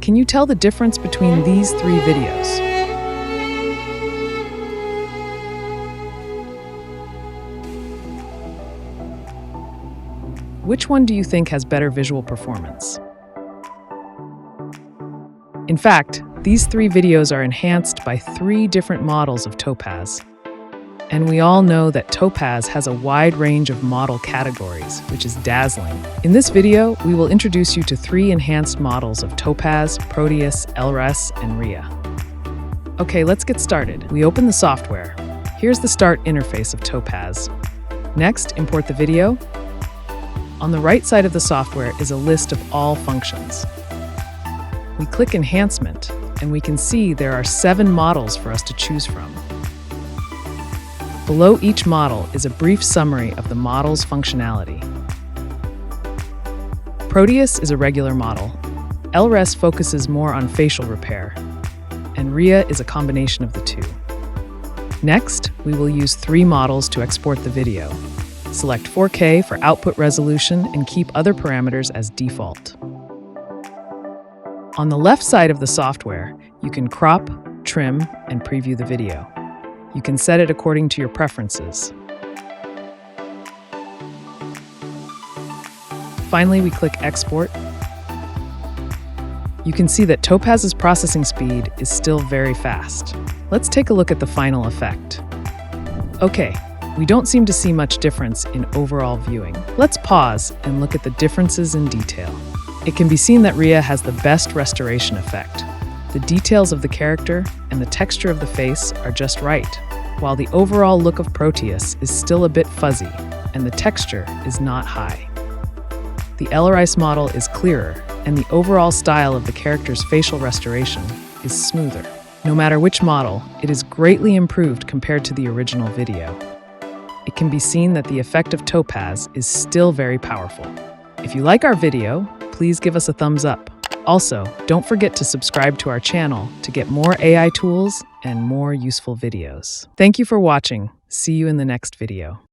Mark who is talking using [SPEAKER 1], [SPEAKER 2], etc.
[SPEAKER 1] can you tell the difference between these three videos? Which one do you think has better visual performance? In fact, these three videos are enhanced by three different models of Topaz. And we all know that Topaz has a wide range of model categories, which is dazzling. In this video, we will introduce you to three enhanced models of Topaz, Proteus, LRS, and Rhea. Okay, let's get started. We open the software. Here's the start interface of Topaz. Next, import the video. On the right side of the software is a list of all functions. We click Enhancement, and we can see there are 7 models for us to choose from. Below each model is a brief summary of the model's functionality. Proteus is a regular model. LRS focuses more on facial repair, and Rhea is a combination of the two. Next, we will use 3 models to export the video. Select 4K for output resolution and keep other parameters as default. On the left side of the software, you can crop, trim, and preview the video. You can set it according to your preferences. Finally, we click Export. You can see that Topaz's processing speed is still very fast. Let's take a look at the final effect. Okay. We don't seem to see much difference in overall viewing. Let's pause and look at the differences in detail. It can be seen that Rhea has the best restoration effect. The details of the character and the texture of the face are just right, while the overall look of Proteus is still a bit fuzzy and the texture is not high. The LRS model is clearer, and the overall style of the character's facial restoration is smoother. No matter which model, it is greatly improved compared to the original video. It can be seen that the effect of Topaz is still very powerful. If you like our video, please give us a thumbs up. Also, don't forget to subscribe to our channel to get more AI tools and more useful videos. Thank you for watching. See you in the next video.